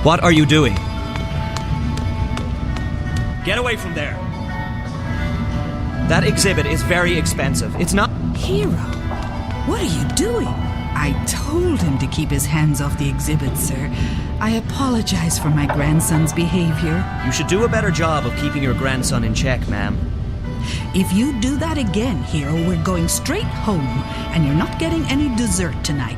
What are you doing? Get away from there. That exhibit is very expensive. It's not... Hero, what are you doing? I told him to keep his hands off the exhibit, sir. I apologize for my grandson's behavior. You should do a better job of keeping your grandson in check, ma'am. If you do that again, Hero, we're going straight home, and you're not getting any dessert tonight.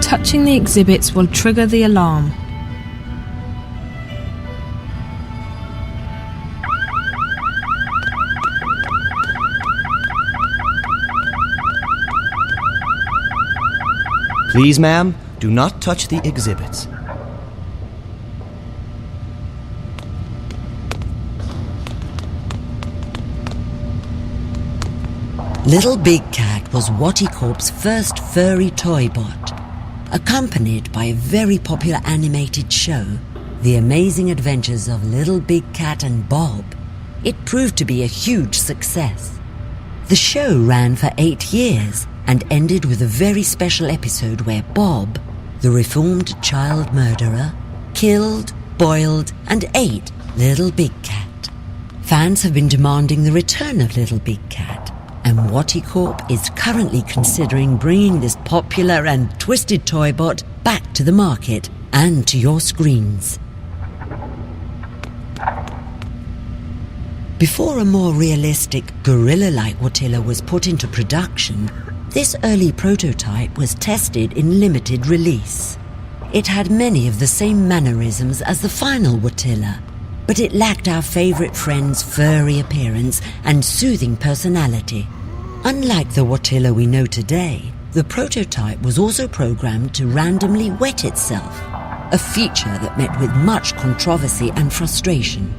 Touching the exhibits will trigger the alarm. Please, ma'am, do not touch the exhibits. Little Big Cat was WatiCorp's first furry toy bot. Accompanied by a very popular animated show, The Amazing Adventures of Little Big Cat and Bob, it proved to be a huge success. The show ran for 8 years and ended with a very special episode where Bob, the reformed child murderer, killed, boiled, and ate Little Big Cat. Fans have been demanding the return of Little Big Cat, and WatiCorp is currently considering bringing this popular and twisted toy bot back to the market and to your screens. Before a more realistic, gorilla-like Watilla was put into production, this early prototype was tested in limited release. It had many of the same mannerisms as the final Watilla, but it lacked our favorite friend's furry appearance and soothing personality. Unlike the Watilla we know today, the prototype was also programmed to randomly wet itself, a feature that met with much controversy and frustration.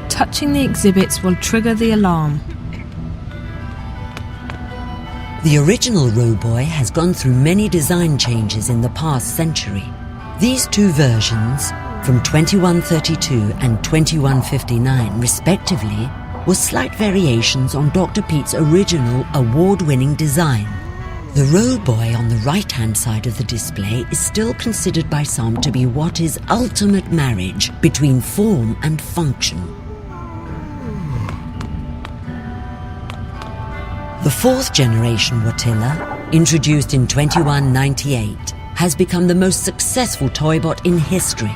Touching the exhibits will trigger the alarm. The original Roboy has gone through many design changes in the past century. These two versions, from 2132 and 2159 respectively, were slight variations on Dr. Pete's original award-winning design. The Roboy on the right-hand side of the display is still considered by some to be what is ultimate marriage between form and function. The fourth generation Watilla, introduced in 2198, has become the most successful toy bot in history.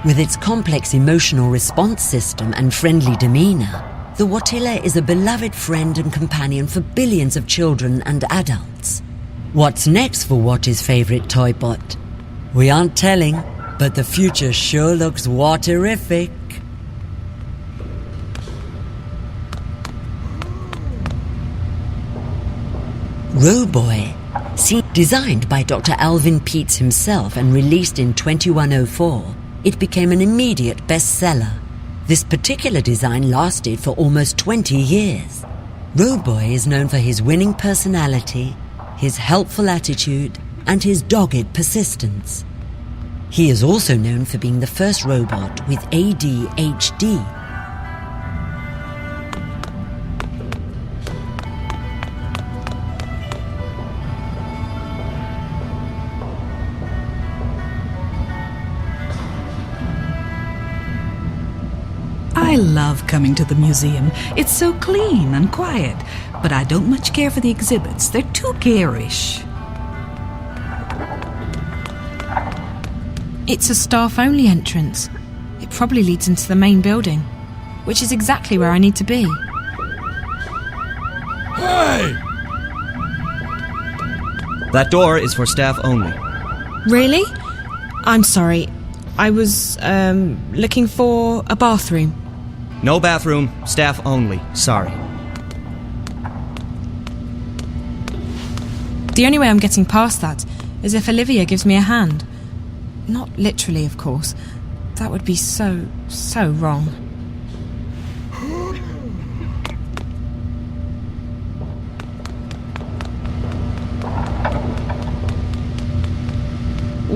With its complex emotional response system and friendly demeanor, the Watilla is a beloved friend and companion for billions of children and adults. What's next for Watty's favorite toy bot? We aren't telling, but the future sure looks Watterific. Roboy, designed by Dr. Alvin Peets himself and released in 2104, it became an immediate bestseller. This particular design lasted for almost 20 years. Roboy is known for his winning personality, his helpful attitude, and his dogged persistence. He is also known for being the first robot with ADHD. I love coming to the museum. It's so clean and quiet, but I don't much care for the exhibits. They're too garish. It's a staff-only entrance. It probably leads into the main building, which is exactly where I need to be. Hey! That door is for staff only. Really? I'm sorry. I was, looking for a bathroom. No bathroom, staff only. Sorry. The only way I'm getting past that is if Olivia gives me a hand. Not literally, of course. That would be so wrong.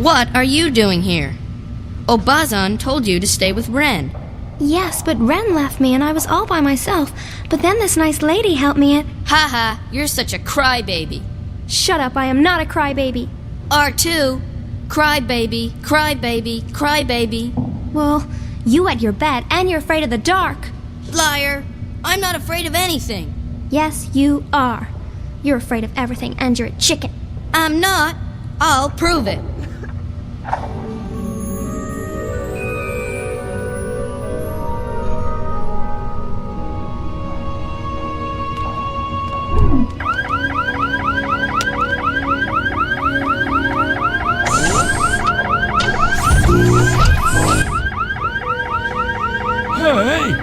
What are you doing here? Obazan told you to stay with Ren. Yes, but Ren left me and I was all by myself. But then this nice lady helped me and... Haha, you're such a crybaby. Shut up, I am not a crybaby. R2, crybaby, crybaby, crybaby. Well, you wet your bed and you're afraid of the dark. Liar, I'm not afraid of anything. Yes, you are. You're afraid of everything and you're a chicken. I'm not. I'll prove it. Hey!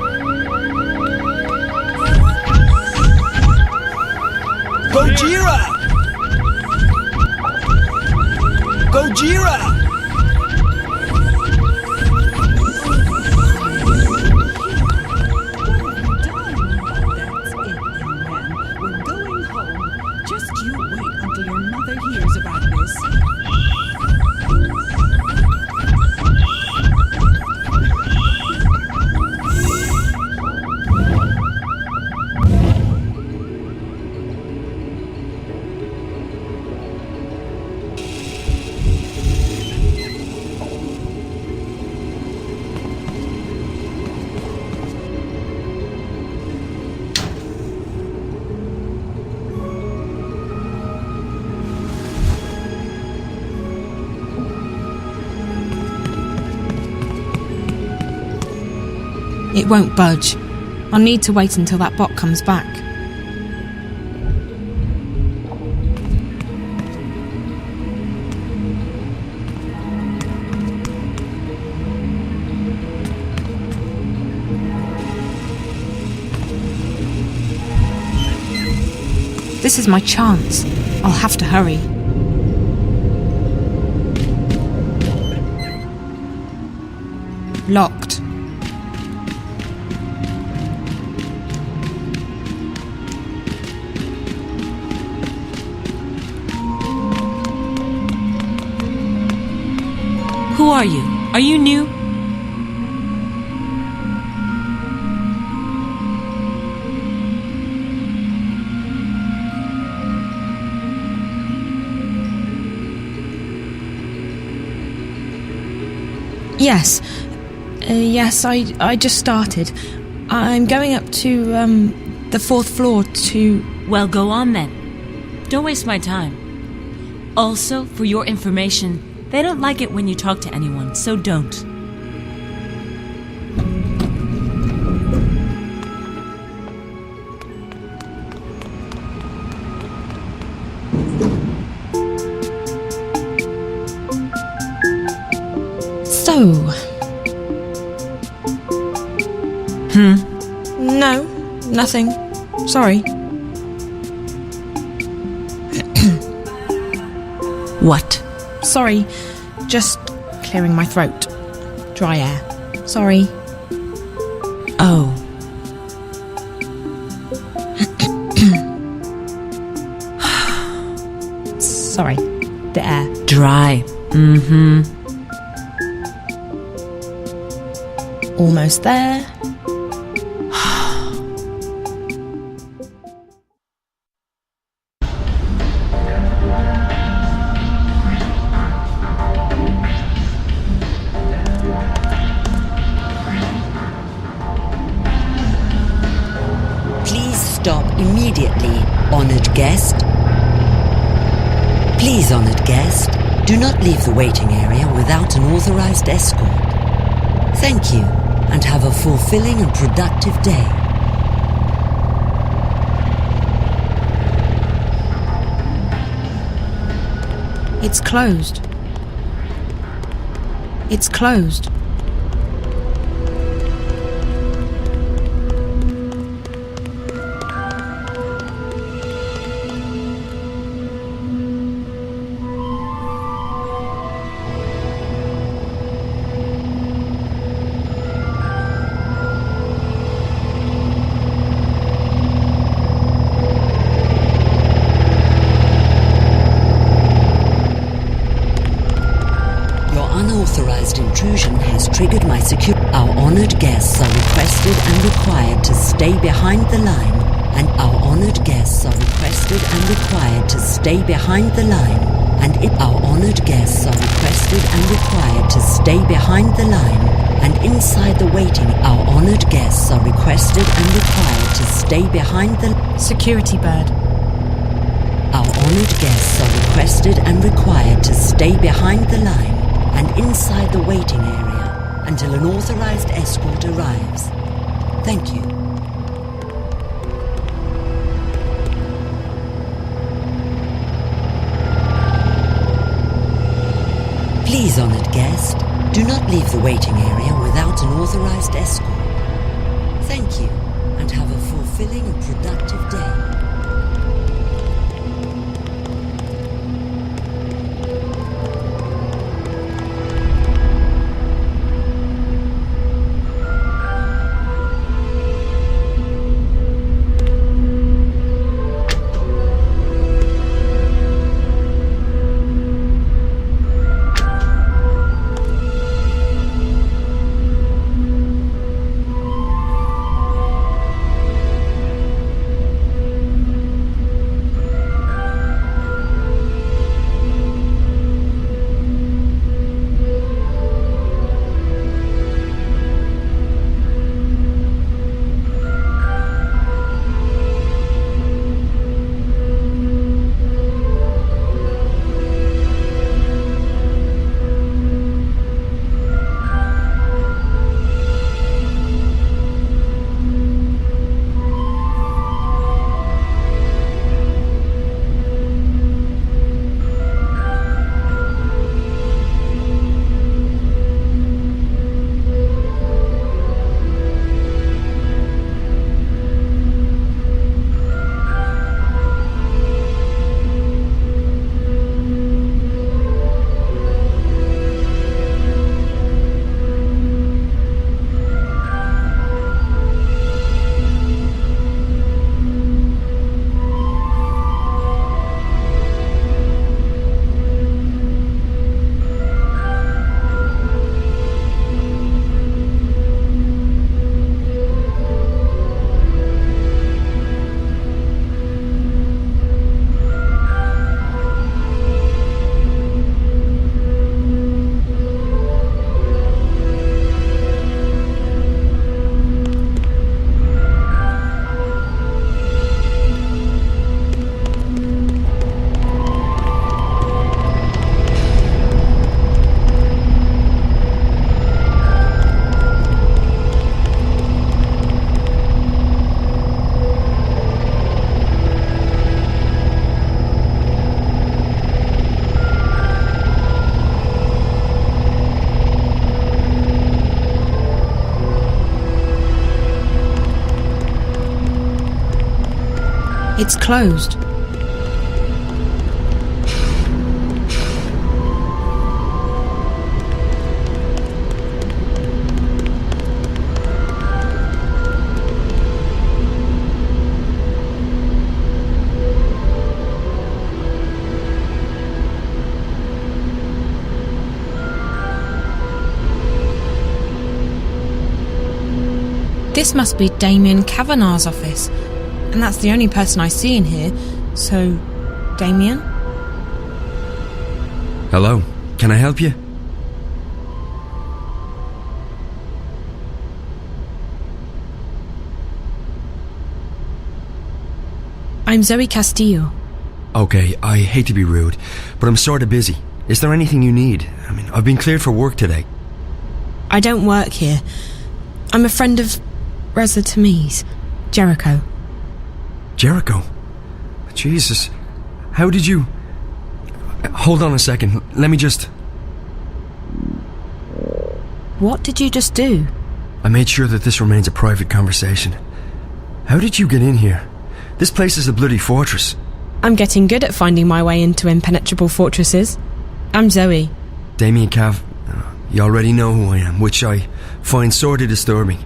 Gojira! Gojira! That's it, young man. We're going home. Just you wait until your mother hears about this. It won't budge. I'll need to wait until that bot comes back. This is my chance. I'll have to hurry. Locked. Who are you? Are you new? Yes. Yes, I just started. I'm going up to, the 4th floor to... Well, go on then. Don't waste my time. Also, for your information, they don't like it when you talk to anyone, so don't. So... No, nothing. Sorry. What? Sorry. Just clearing my throat. Dry air. Sorry. Oh. Sorry. The air. Dry. Mm-hmm. Almost there. Stop immediately, honored guest. Please, honored guest, do not leave the waiting area without an authorized escort. Thank you, and have a fulfilling and productive day. It's closed. It's closed. intrusion has triggered my security. Our honored guests are requested and required to stay behind the line. And our honored guests are requested and required to stay behind the line. And our honored guests are requested and required to stay behind the line. And inside the waiting, our honored guests are requested and required to stay behind the Security bird. Our honored guests are requested and required to stay behind the line and inside the waiting area until an authorized escort arrives. Thank you. Please, honored guest, do not leave the waiting area without an authorized escort. Thank you, and have a fulfilling and productive day. It's closed. This must be Damien Kavanagh's office. And that's the only person I see in here. So, Damien? Hello, can I help you? I'm Zoe Castillo. Okay, I hate to be rude, but I'm sort of busy. Is there anything you need? I mean, I've been cleared for work today. I don't work here. I'm a friend of Reza Tamiz, Jericho. Jericho? Jesus, how did you... Hold on a second, let me just... What did you just do? I made sure that this remains a private conversation. How did you get in here? This place is a bloody fortress. I'm getting good at finding my way into impenetrable fortresses. I'm Zoe. Damien Cav, you already know who I am, which I find sorely disturbing.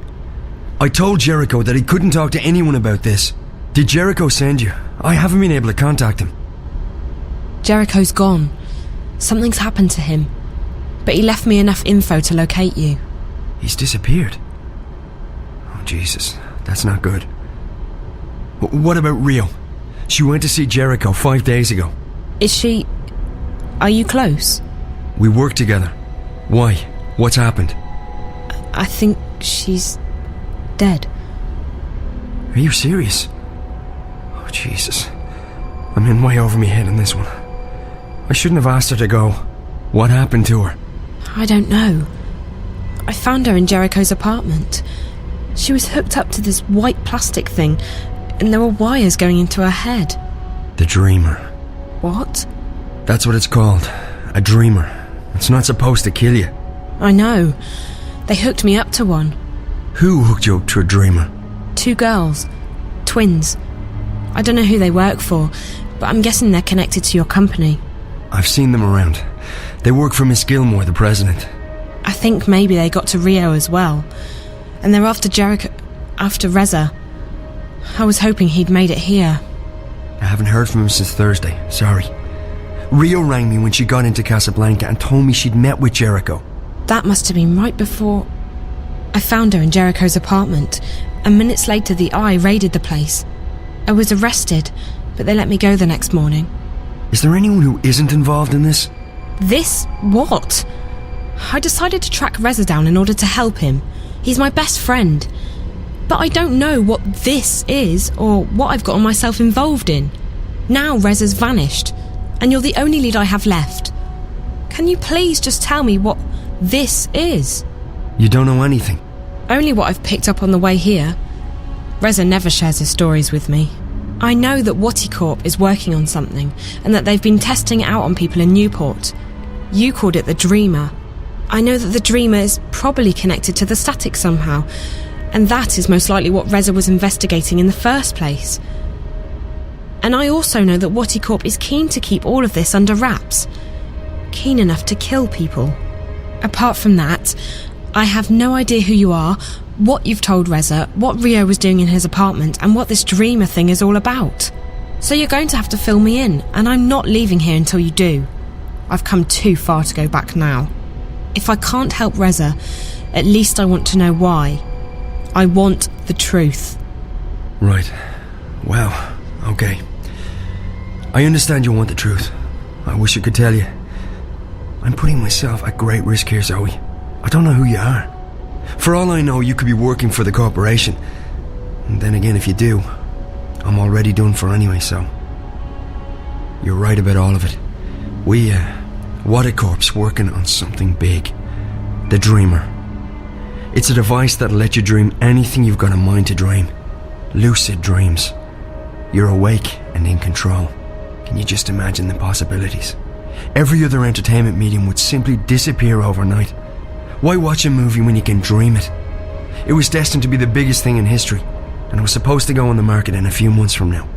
I told Jericho that he couldn't talk to anyone about this. Did Jericho send you? I haven't been able to contact him. Jericho's gone. Something's happened to him. but he left me enough info to locate you. He's disappeared. Oh, Jesus. That's not good. What about Rio? She went to see Jericho 5 days ago. Is she... Are you close? We work together. Why? What's happened? I think she's... dead. Are you serious? Oh, Jesus. I'm in way over my head on this one. I shouldn't have asked her to go. What happened to her? I don't know. I found her in Jericho's apartment. She was hooked up to this white plastic thing, and there were wires going into her head. The Dreamer. What? That's what it's called. A Dreamer. It's not supposed to kill you. I know. They hooked me up to one. Who hooked you up to a Dreamer? 2 girls. Twins. I don't know who they work for, but I'm guessing they're connected to your company. I've seen them around. They work for Miss Gilmore, the president. I think maybe they got to Rio as well. And they're after Jericho... after Reza. I was hoping he'd made it here. I haven't heard from him since Thursday. Sorry. Rio rang me when she got into Casablanca and told me she'd met with Jericho. That must have been right before... I found her in Jericho's apartment, and minutes later the Eye raided the place. I was arrested, but they let me go the next morning. Is there anyone who isn't involved in this? This? What? I decided to track Reza down in order to help him. He's my best friend. But I don't know what this is, or what I've gotten myself involved in. Now Reza's vanished, and you're the only lead I have left. Can you please just tell me what this is? You don't know anything? Only what I've picked up on the way here. Reza never shares his stories with me. I know that WatiCorp is working on something, and that they've been testing it out on people in Newport. You called it the Dreamer. I know that the Dreamer is probably connected to the static somehow, and that is most likely what Reza was investigating in the first place. And I also know that WatiCorp is keen to keep all of this under wraps. Keen enough to kill people. Apart from that, I have no idea who you are, what you've told Reza, what Rio was doing in his apartment, and what this Dreamer thing is all about. So you're going to have to fill me in, and I'm not leaving here until you do. I've come too far to go back now. If I can't help Reza, at least I want to know why. I want the truth. Right. Well, okay. I understand you want the truth. I wish I could tell you. I'm putting myself at great risk here, Zoe. I don't know who you are. For all I know, you could be working for the corporation. And then again, if you do, I'm already done for anyway, so... You're right about all of it. WatiCorp's working on something big. The Dreamer. It's a device that'll let you dream anything you've got a mind to dream. Lucid dreams. You're awake and in control. Can you just imagine the possibilities? Every other entertainment medium would simply disappear overnight. Why watch a movie when you can dream it? It was destined to be the biggest thing in history, and it was supposed to go on the market in a few months from now.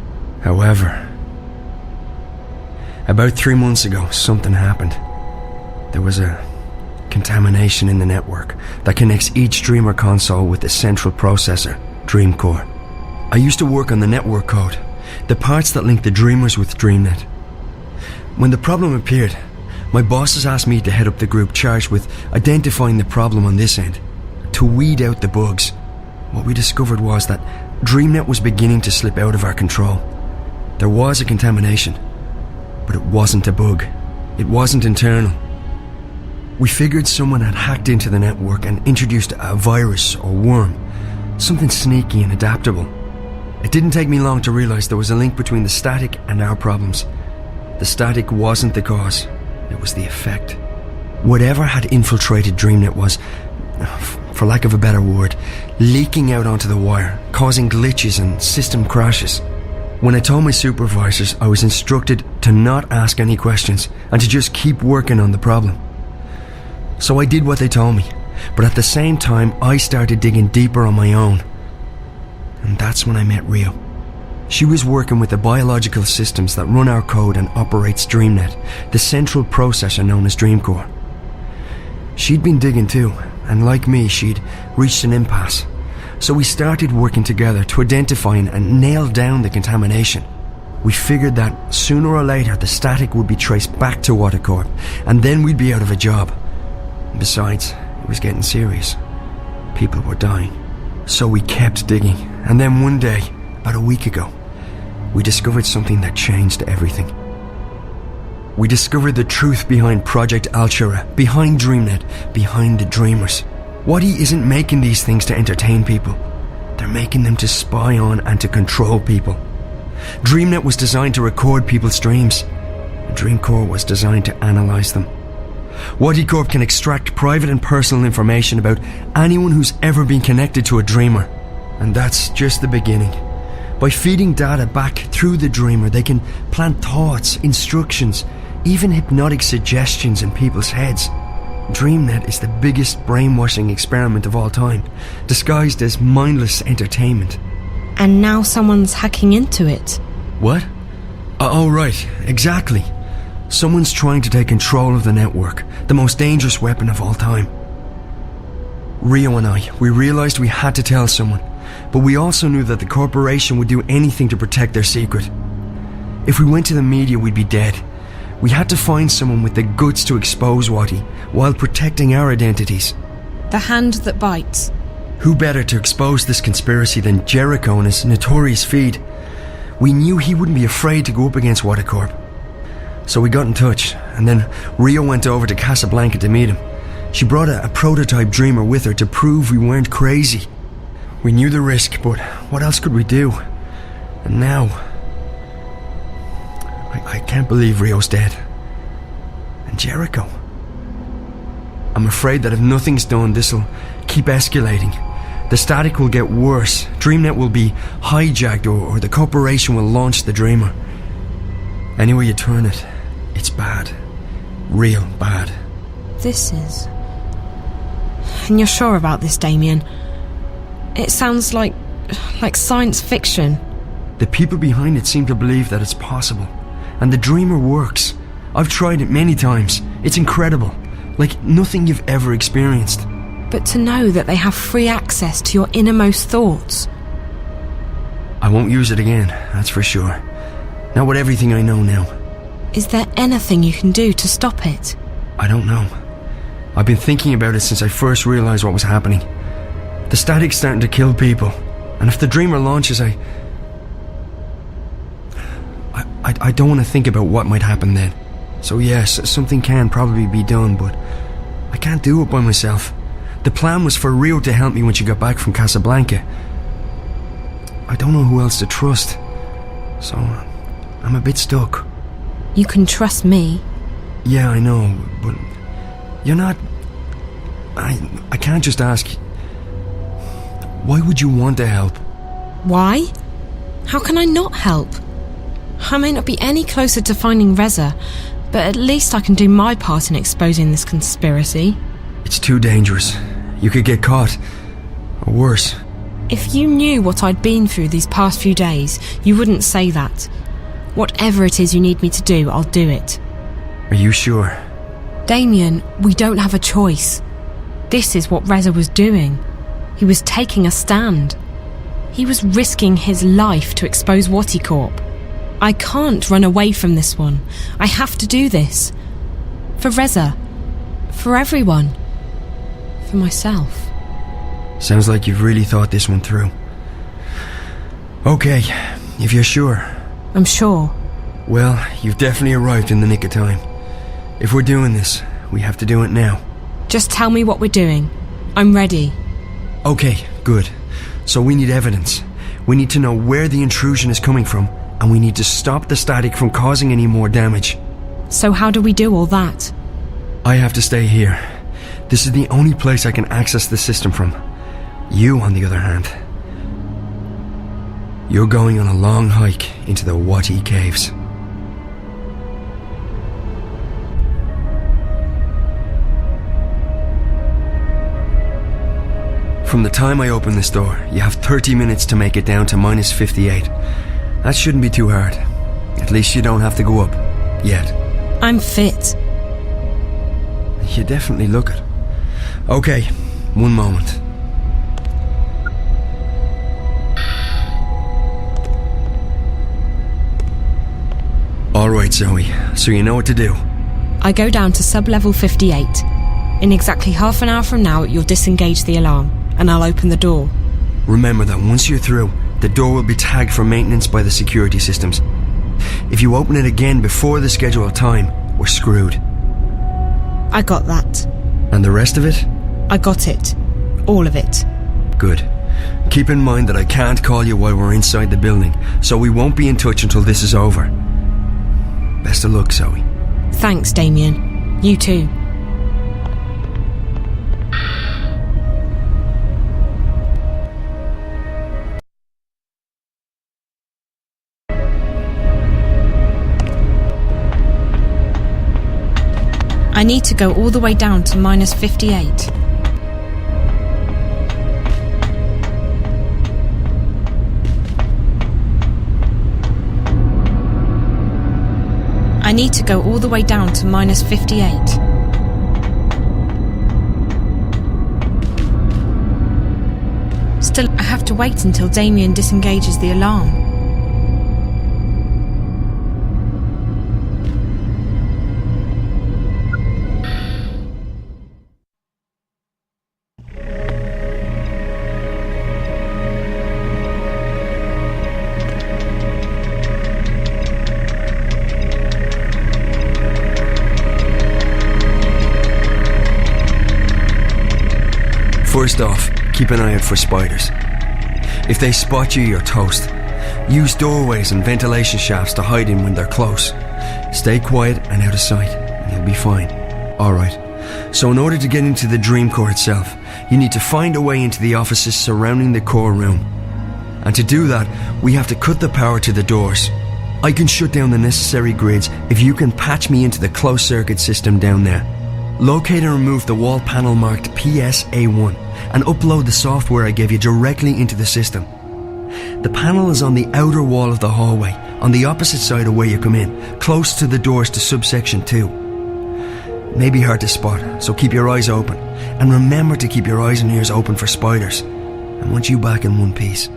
However, about 3 months ago, something happened. There was a contamination in the network that connects each Dreamer console with the central processor, Dreamcore. I used to work on the network code, the parts that link the Dreamers with DreamNet. When the problem appeared, my bosses asked me to head up the group charged with identifying the problem on this end, to weed out the bugs. What we discovered was that DreamNet was beginning to slip out of our control. There was a contamination, but it wasn't a bug. It wasn't internal. We figured someone had hacked into the network and introduced a virus or worm, something sneaky and adaptable. It didn't take me long to realize there was a link between the static and our problems. The static wasn't the cause, it was the effect. Whatever had infiltrated DreamNet was, for lack of a better word, leaking out onto the wire, causing glitches and system crashes. When I told my supervisors, I was instructed to not ask any questions and to just keep working on the problem. So I did what they told me, but at the same time I started digging deeper on my own. And that's when I met Rio. She was working with the biological systems that run our code and operates DreamNet, the central processor known as Dreamcore. She'd been digging too, and like me, she'd reached an impasse. So we started working together to identify and nail down the contamination. We figured that sooner or later the static would be traced back to WatiCorp, and then we'd be out of a job. Besides, it was getting serious. People were dying. So we kept digging, and then one day, about a week ago, we discovered something that changed everything. We discovered the truth behind Project Alchera, behind DreamNet, behind the Dreamers. Wati isn't making these things to entertain people. They're making them to spy on and to control people. DreamNet was designed to record people's dreams. Dreamcore was designed to analyze them. WatiCorp can extract private and personal information about anyone who's ever been connected to a dreamer. And that's just the beginning. By feeding data back through the dreamer, they can plant thoughts, instructions, even hypnotic suggestions in people's heads. DreamNet is the biggest brainwashing experiment of all time, disguised as mindless entertainment. And now someone's hacking into it. What? Oh, right, exactly. Someone's trying to take control of the network, the most dangerous weapon of all time. Rio and I, we realized we had to tell someone, but we also knew that the corporation would do anything to protect their secret. If we went to the media, we'd be dead. We had to find someone with the guts to expose Wati, while protecting our identities. The hand that bites. Who better to expose this conspiracy than Jericho and his notorious feed? We knew he wouldn't be afraid to go up against WatiCorp. So we got in touch, and then Rio went over to Casablanca to meet him. She brought a prototype dreamer with her to prove we weren't crazy. We knew the risk, but what else could we do? And now... I can't believe Rio's dead. And Jericho. I'm afraid that if nothing's done, this'll keep escalating. The static will get worse. DreamNet will be hijacked, or the corporation will launch the Dreamer. Anywhere you turn it, it's bad. Real bad. This is... And you're sure about this, Damien? It sounds like science fiction. The people behind it seem to believe that it's possible. And the Dreamer works. I've tried it many times. It's incredible. Like nothing you've ever experienced. But to know that they have free access to your innermost thoughts. I won't use it again, that's for sure. Not with everything I know now. Is there anything you can do to stop it? I don't know. I've been thinking about it since I first realized what was happening. The static's starting to kill people. And if the Dreamer launches, I don't want to think about what might happen then. So yes, something can probably be done, but I can't do it by myself. The plan was for Rio to help me when she got back from Casablanca. I don't know who else to trust. So, I'm a bit stuck. You can trust me. Yeah, I know, but you're not... I can't just ask... Why would you want to help? Why? How can I not help? I may not be any closer to finding Reza, but at least I can do my part in exposing this conspiracy. It's too dangerous. You could get caught. Or worse. If you knew what I'd been through these past few days, you wouldn't say that. Whatever it is you need me to do, I'll do it. Are you sure? Damien, we don't have a choice. This is what Reza was doing. He was taking a stand. He was risking his life to expose WatiCorp. I can't run away from this one. I have to do this. For Reza. For everyone. For myself. Sounds like you've really thought this one through. Okay, if you're sure. I'm sure. Well, you've definitely arrived in the nick of time. If we're doing this, we have to do it now. Just tell me what we're doing. I'm ready. Okay, good. So we need evidence. We need to know where the intrusion is coming from, and we need to stop the static from causing any more damage. So how do we do all that? I have to stay here. This is the only place I can access the system from. You, on the other hand, you're going on a long hike into the Wati caves. From the time I open this door, you have 30 minutes to make it down to minus 58. That shouldn't be too hard. At least you don't have to go up. Yet. I'm fit. You definitely look it. Okay, one moment. Alright, Zoe, so you know what to do. I go down to sub-level 58. In exactly half an hour from now, you'll disengage the alarm, and I'll open the door. Remember that once you're through, the door will be tagged for maintenance by the security systems. If you open it again before the scheduled time, we're screwed. I got that. And the rest of it? I got it. All of it. Good. Keep in mind that I can't call you while we're inside the building, so we won't be in touch until this is over. Best of luck, Zoe. Thanks, Damien. You too. I need to go all the way down to -58. I need to go all the way down to -58. Still, I have to wait until Damien disengages the alarm. First off, keep an eye out for spiders. If they spot you, you're toast. Use doorways and ventilation shafts to hide in when they're close. Stay quiet and out of sight, and you'll be fine. Alright, so in order to get into the Dream Core itself, you need to find a way into the offices surrounding the core room. And to do that, we have to cut the power to the doors. I can shut down the necessary grids if you can patch me into the closed circuit system down there. Locate and remove the wall panel marked PSA1 and upload the software I gave you directly into the system. The panel is on the outer wall of the hallway, on the opposite side of where you come in, close to the doors to subsection 2. May be hard to spot, so keep your eyes open. And remember to keep your eyes and ears open for spiders. I want you back in one piece.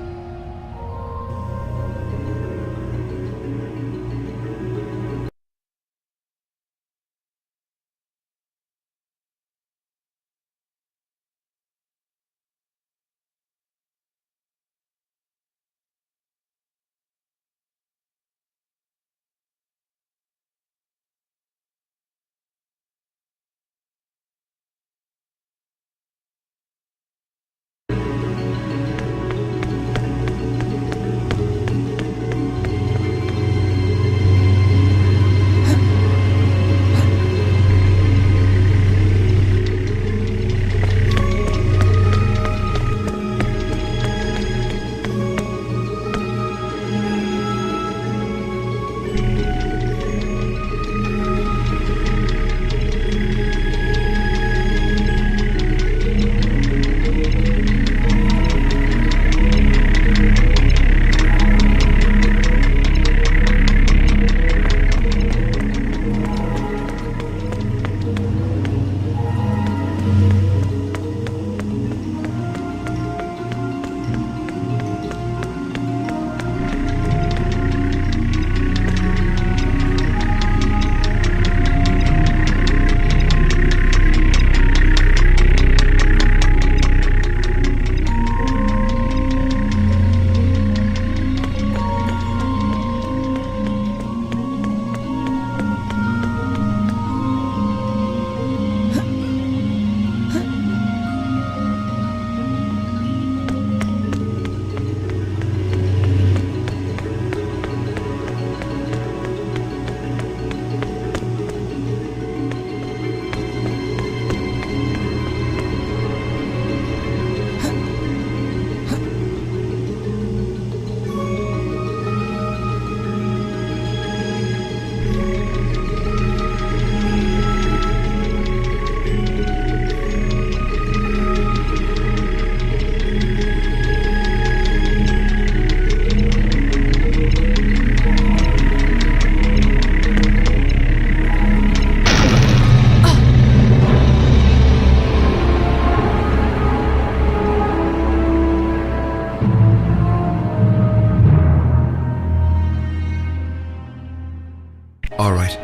Alright.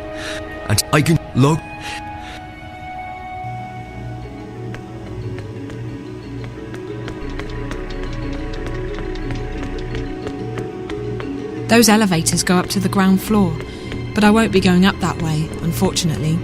And I can look. Those elevators go up to the ground floor, but I won't be going up that way, unfortunately.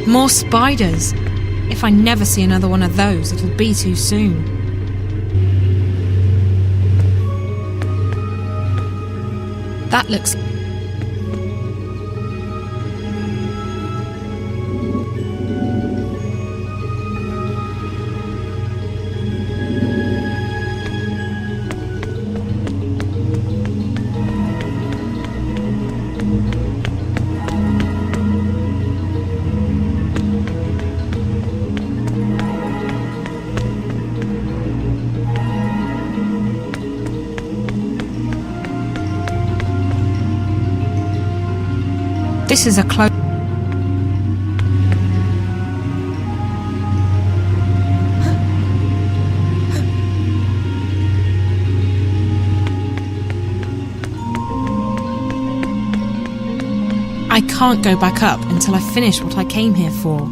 More spiders! If I never see another one of those, it'll be too soon. That looks... This is a close... I can't go back up until I finish what I came here for.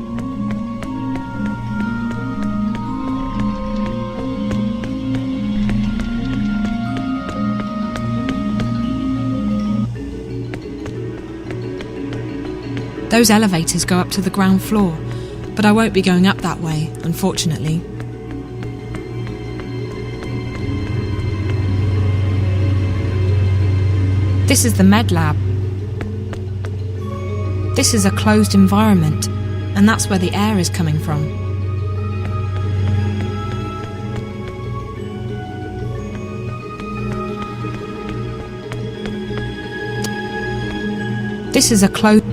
Those elevators go up to the ground floor, but I won't be going up that way, unfortunately. This is the med lab. This is a closed environment, and that's where the air is coming from. This is a closed...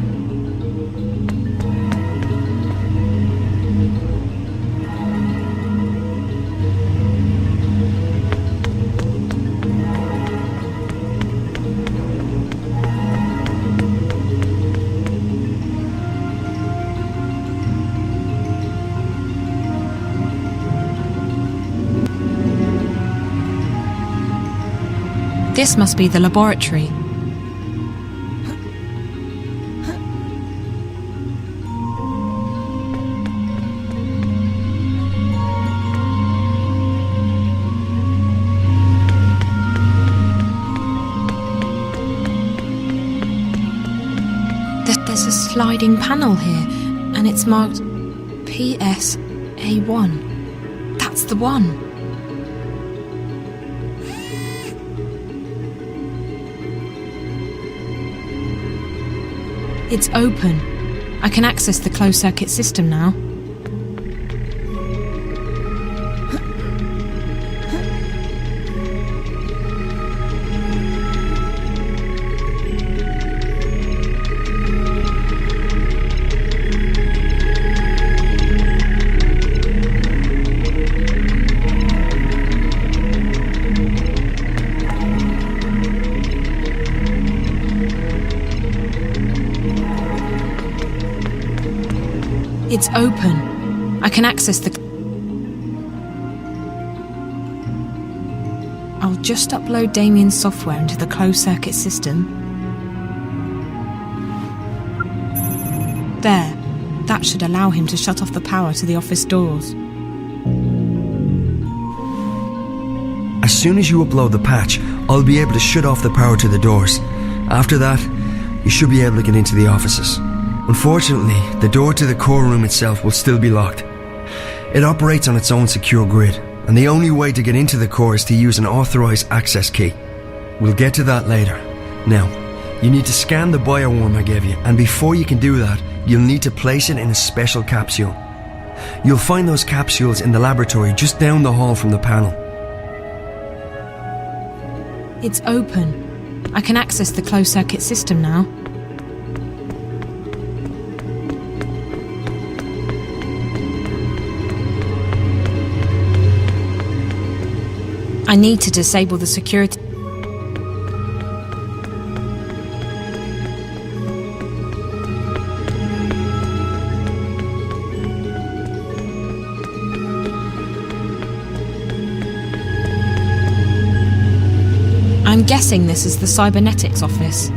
This must be the laboratory. There's a sliding panel here, and it's marked PSA1. That's the one. It's open. I can access the closed-circuit system now. It's open. I can access the... I'll just upload Damien's software into the closed-circuit system. There. That should allow him to shut off the power to the office doors. As soon as you upload the patch, I'll be able to shut off the power to the doors. After that, you should be able to get into the offices. Unfortunately, the door to the core room itself will still be locked. It operates on its own secure grid, and the only way to get into the core is to use an authorized access key. We'll get to that later. Now, you need to scan the bioworm I gave you, and before you can do that, you'll need to place it in a special capsule. You'll find those capsules in the laboratory just down the hall from the panel. It's open. I can access the closed-circuit system now. I need to disable the security. I'm guessing this is the cybernetics office.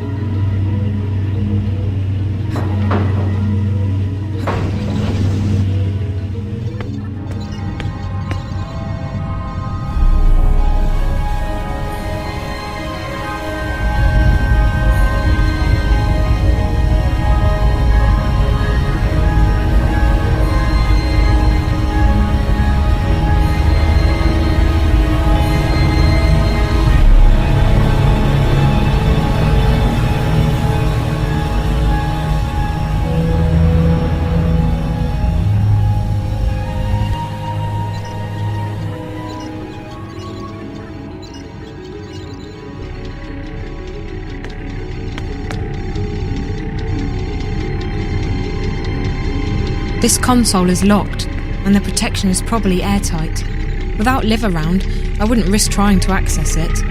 This console is locked, and the protection is probably airtight. Without Liv around, I wouldn't risk trying to access it.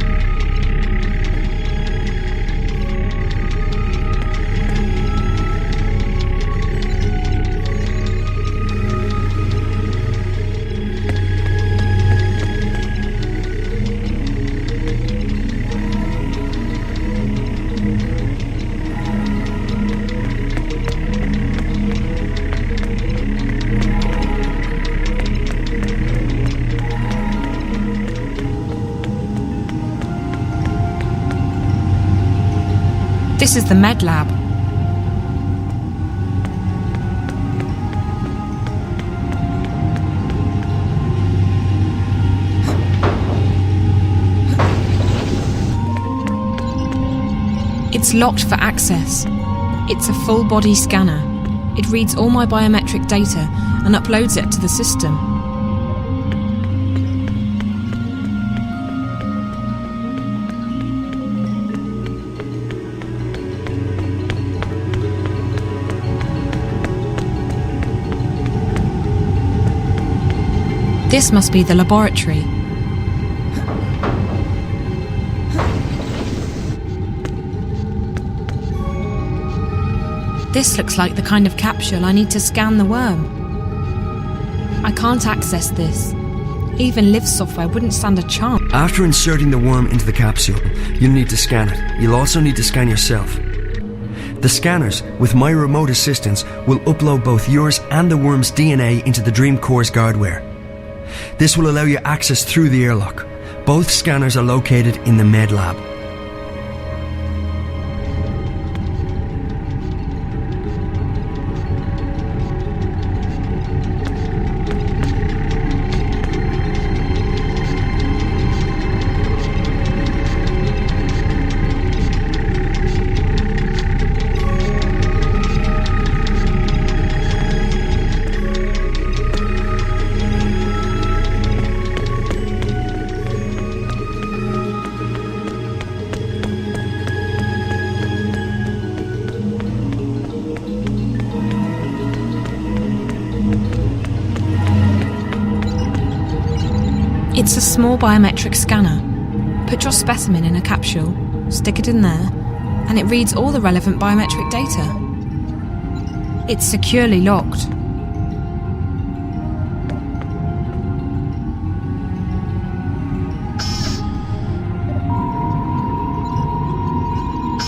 This is the med lab. It's locked for access. It's a full body scanner. It reads all my biometric data and uploads it to the system. This must be the laboratory. This looks like the kind of capsule I need to scan the worm. I can't access this. Even Liv's software wouldn't stand a chance. After inserting the worm into the capsule, you'll need to scan it. You'll also need to scan yourself. The scanners, with my remote assistance, will upload both yours and the worm's DNA into the Dreamcore's guardware. This will allow you access through the airlock. Both scanners are located in the med lab. It's a small biometric scanner. Put your specimen in a capsule, stick it in there, and it reads all the relevant biometric data. It's securely locked.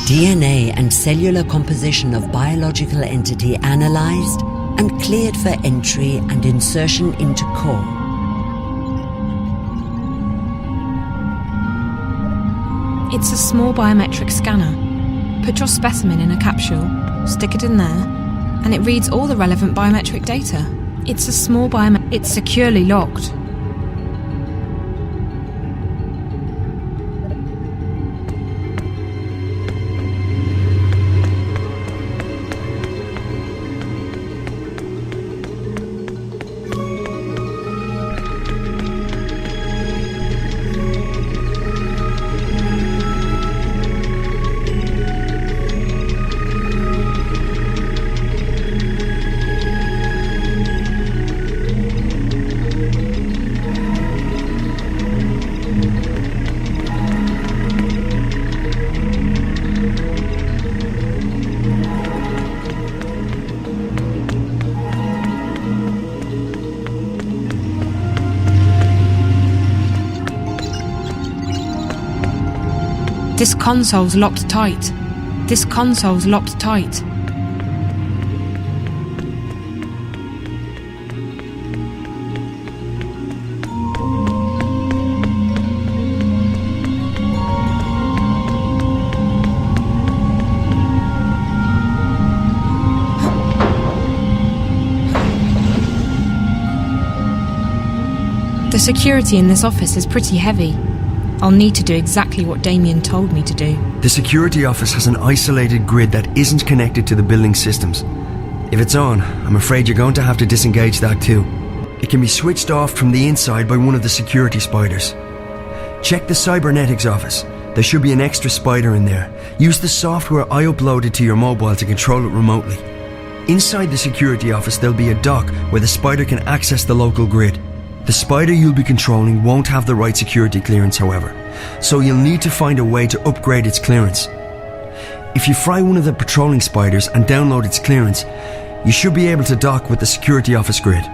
DNA and cellular composition of biological entity analyzed and cleared for entry and insertion into core. It's a small biometric scanner. Put your specimen in a capsule, stick it in there, and it reads all the relevant biometric data. It's a small it's securely locked. This console's locked tight. This console's locked tight. The security in this office is pretty heavy. I'll need to do exactly what Damien told me to do. The security office has an isolated grid that isn't connected to the building systems. If it's on, I'm afraid you're going to have to disengage that too. It can be switched off from the inside by one of the security spiders. Check the cybernetics office. There should be an extra spider in there. Use the software I uploaded to your mobile to control it remotely. Inside the security office there'll be a dock where the spider can access the local grid. The spider you'll be controlling won't have the right security clearance, however, so you'll need to find a way to upgrade its clearance. If you fry one of the patrolling spiders and download its clearance, you should be able to dock with the security office grid.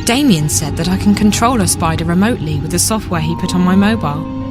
Damien said that I can control a spider remotely with the software he put on my mobile.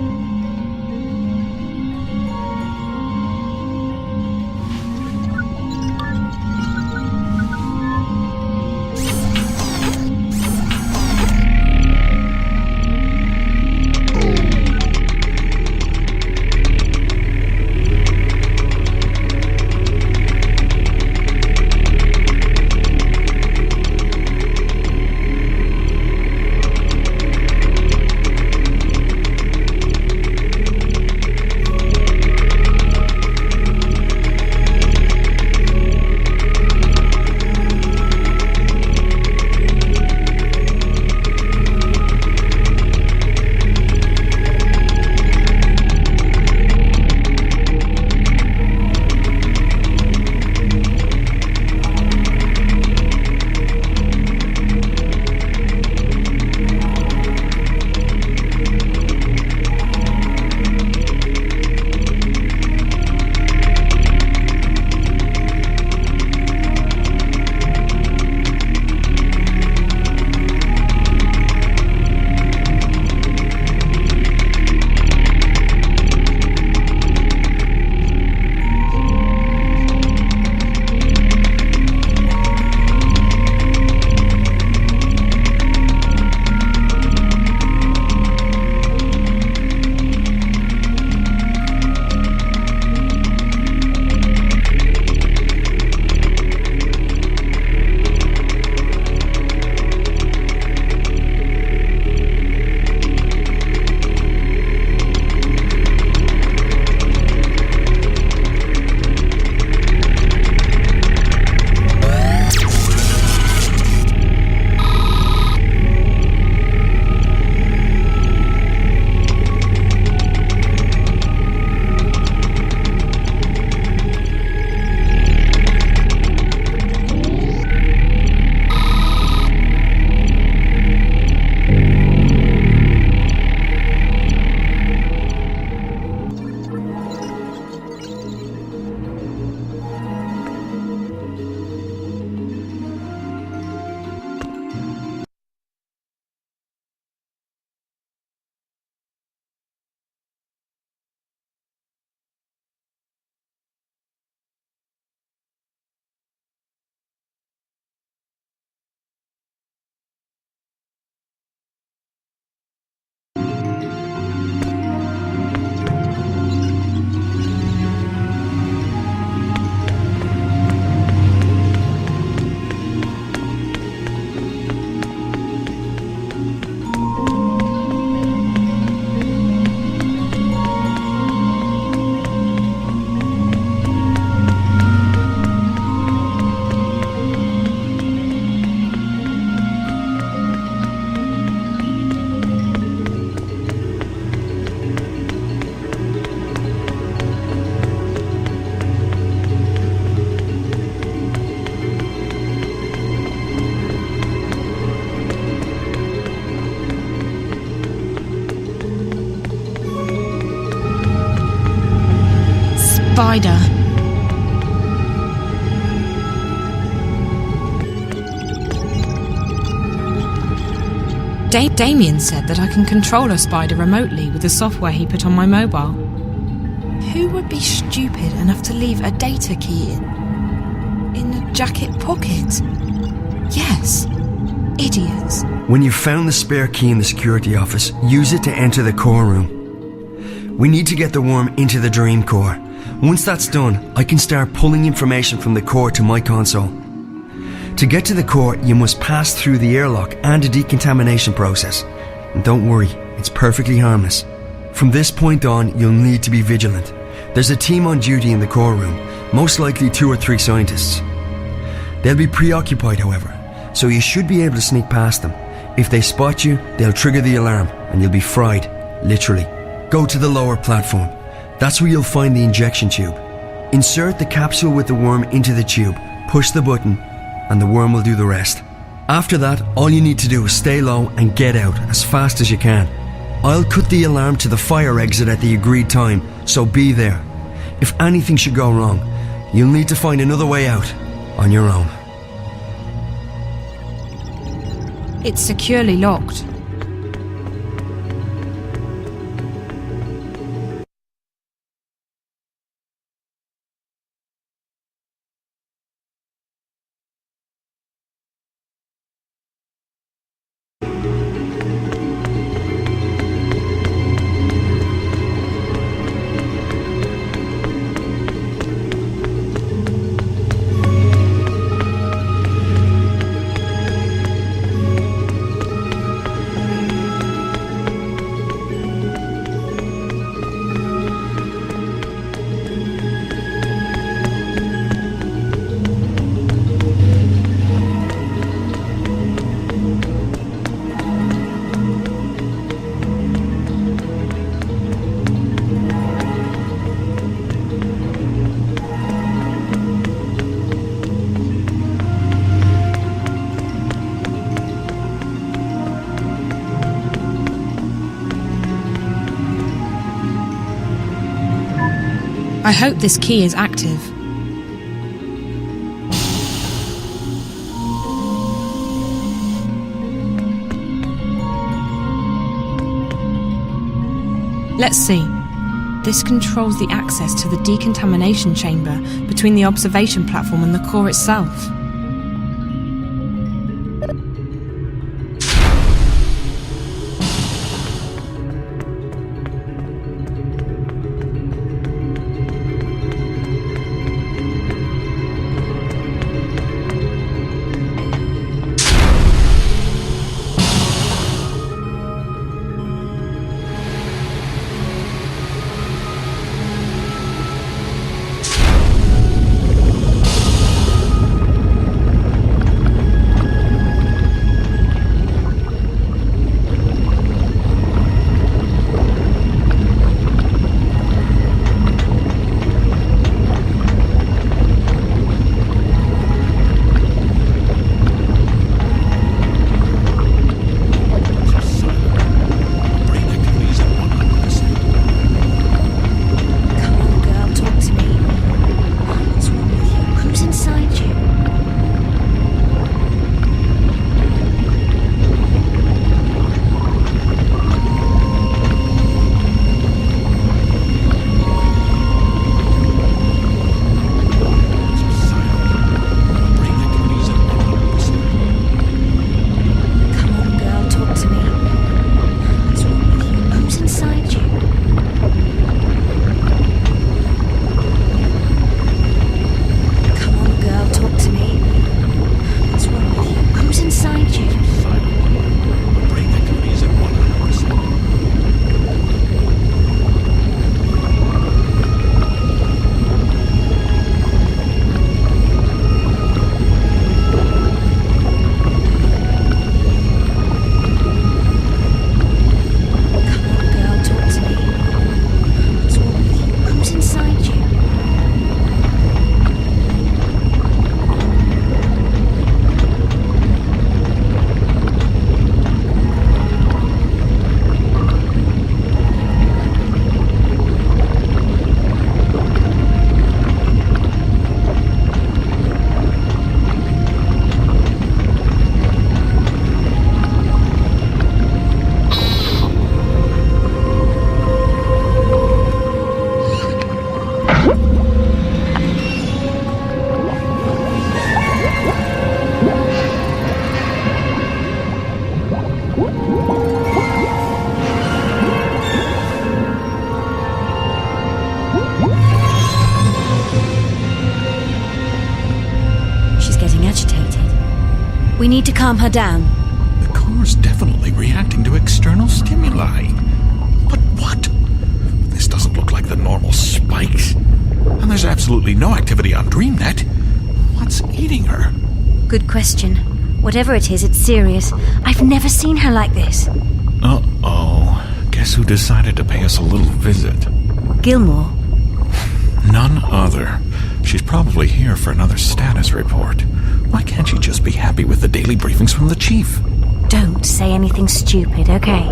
spider. Damien said that I can control a spider remotely with the software he put on my mobile. Who would be stupid enough to leave a data key in a jacket pocket? Yes, idiots. When you've found the spare key in the security office, use it to enter the core room. We need to get the worm into the dream core. Once that's done, I can start pulling information from the core to my console. To get to the core, you must pass through the airlock and a decontamination process. And don't worry, it's perfectly harmless. From this point on, you'll need to be vigilant. There's a team on duty in the core room, most likely 2 or 3 scientists. They'll be preoccupied, however, so you should be able to sneak past them. If they spot you, they'll trigger the alarm and you'll be fried, literally. Go to the lower platform. That's where you'll find the injection tube. Insert the capsule with the worm into the tube, push the button, and the worm will do the rest. After that, all you need to do is stay low and get out as fast as you can. I'll cut the alarm to the fire exit at the agreed time, so be there. If anything should go wrong, you'll need to find another way out on your own. It's securely locked. I hope this key is active. Let's see. This controls the access to the decontamination chamber between the observation platform and the core itself. We need to calm her down. The core's definitely reacting to external stimuli. But what? This doesn't look like the normal spikes. And there's absolutely no activity on DreamNet. What's eating her? Good question. Whatever it is, it's serious. I've never seen her like this. Uh-oh. Guess who decided to pay us a little visit? Gilmore. None other. She's probably here for another status report. Why can't she just be happy with the daily briefings from the chief? Don't say anything stupid, okay?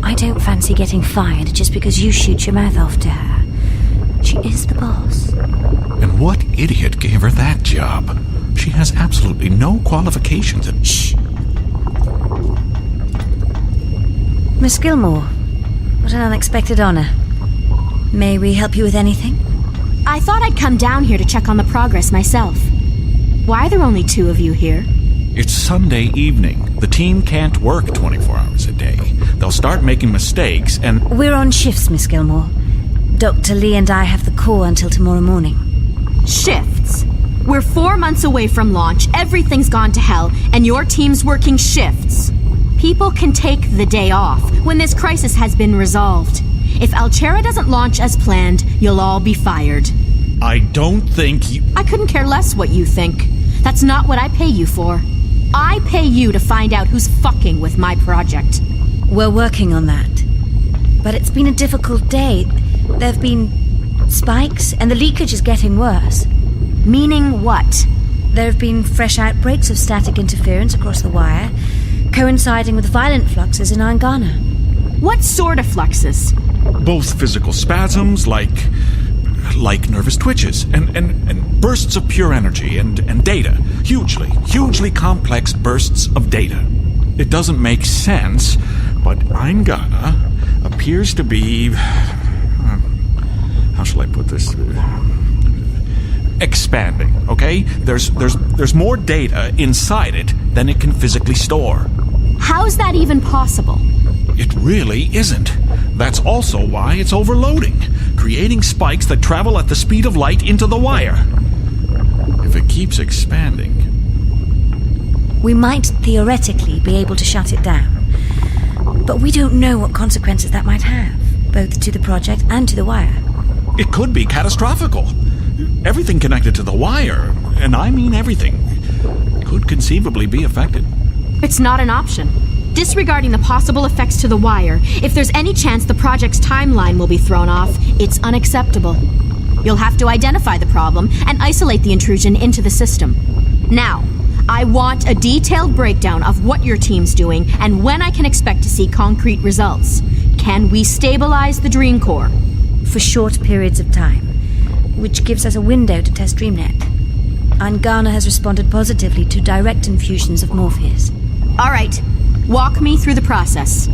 I don't fancy getting fired just because you shoot your mouth off to her. She is the boss. And what idiot gave her that job? She has absolutely no qualifications. Shh. Miss Gilmore, what an unexpected honor. May we help you with anything? I thought I'd come down here to check on the progress myself. Why are there only 2 of you here? It's Sunday evening. The team can't work 24 hours a day. They'll start making mistakes and... We're on shifts, Miss Gilmore. Dr. Lee and I have the core until tomorrow morning. Shifts? We're 4 months away from launch, everything's gone to hell, and your team's working shifts. People can take the day off when this crisis has been resolved. If Alchera doesn't launch as planned, you'll all be fired. I don't think you... I couldn't care less what you think. That's not what I pay you for. I pay you to find out who's fucking with my project. We're working on that. But it's been a difficult day. There've been spikes, and the leakage is getting worse. Meaning what? There have been fresh outbreaks of static interference across the wire, coinciding with violent fluxes in Angana. What sort of fluxes? Both physical spasms, like nervous twitches, and bursts of pure energy and data. Hugely complex bursts of data. It doesn't make sense, but Angana appears to be... how shall I put this? Expanding, okay? There's more data inside it than it can physically store. How's that even possible? It really isn't. That's also why it's overloading, creating spikes that travel at the speed of light into the wire. If it keeps expanding... We might theoretically be able to shut it down, but we don't know what consequences that might have, both to the project and to the wire. It could be catastrophical. Everything connected to the wire, and I mean everything, could conceivably be affected. It's not an option. Disregarding the possible effects to the wire, if there's any chance the project's timeline will be thrown off, it's unacceptable. You'll have to identify the problem and isolate the intrusion into the system. Now, I want a detailed breakdown of what your team's doing and when I can expect to see concrete results. Can we stabilize the Dream Core? For short periods of time, which gives us a window to test DreamNet. Angana has responded positively to direct infusions of Morpheus. All right. Walk me through the process.